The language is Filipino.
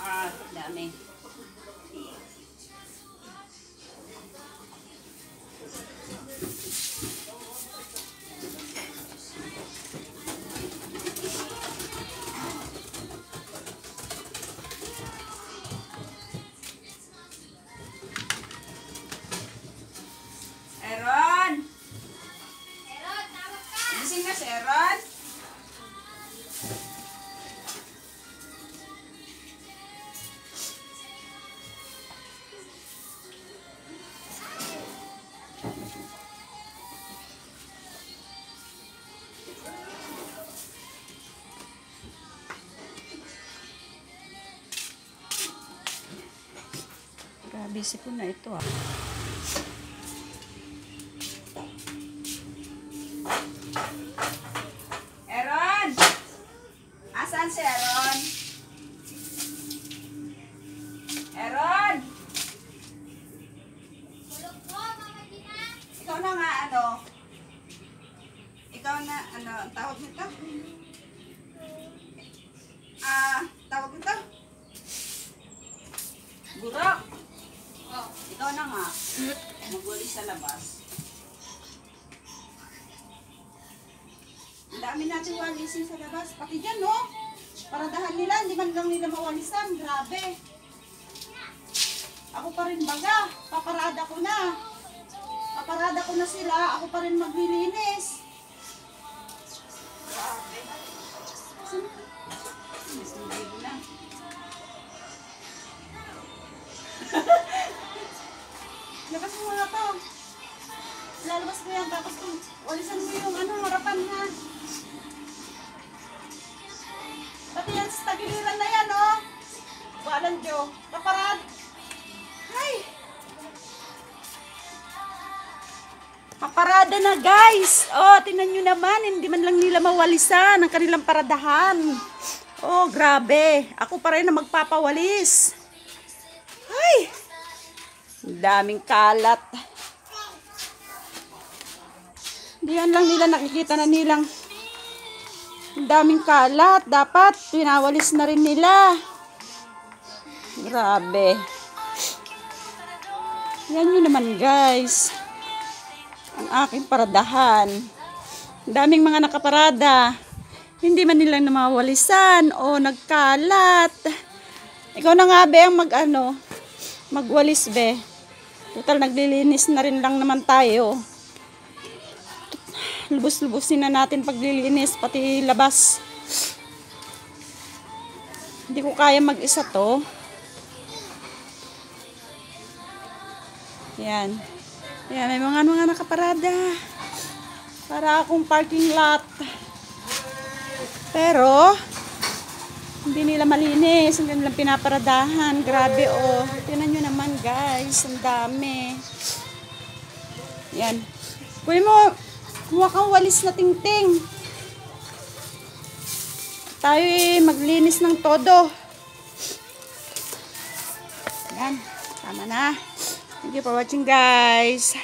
Dami. Aaron! Aaron, tawag ka! Gising na si Aaron? Grabe, sipon na ito ah. Aaron! Asan si Aaron? Aaron! Tulog po, Mama Gina! Ikaw na nga ano? Ikaw na ano, ang tawag nito? Tawag nito? Burok! Oh, ikaw na nga. Magulis sa labas. Ang dami natin walisin sa labas. Pati dyan, no? Paradahan nila, hindi man lang nila mawalisan. Grabe. Ako pa rin baga. Paparada ko na. Paparada ko na sila. Ako pa rin maglilinis. Grabe. Masugig na. Labas mo nga to. Lalabas ko yan. Tapos kung walisan mo yung harapan ha. Pati yan sa tagiliran na yan, oh. Walang Diyo. Paparad. Ay! Paparada na, guys. Oh, tingnan nyo naman. Hindi man lang nila mawalisan ang kanilang paradahan. Oh, grabe. Ako pa rin na magpapawalis. Ay! Ang daming kalat. Diyan lang nila nakikita na nilang ang daming kalat. Dapat pinawalis na rin nila. Grabe. Yan yun naman, guys. Ang aking paradahan. Ang daming mga nakaparada. Hindi man nila namawalisan o nagkalat. Ikaw na nga, be, ang magwalis, be. Total, naglilinis na rin lang naman tayo. Lubos-lubosin na natin paglilinis, pati labas. Hindi ko kaya mag-isa to. Yan. Yan, may mga nakaparada. Para akong parking lot. Pero, hindi nila malinis. Ang kanilang pinaparadahan. Grabe, oh. Tingnan nyo naman, guys. Ang dami. Yan. Kuya mo, kumuha kang walis na tingting. Tayo maglinis ng todo. Yan. Tama na. Thank you for watching, guys.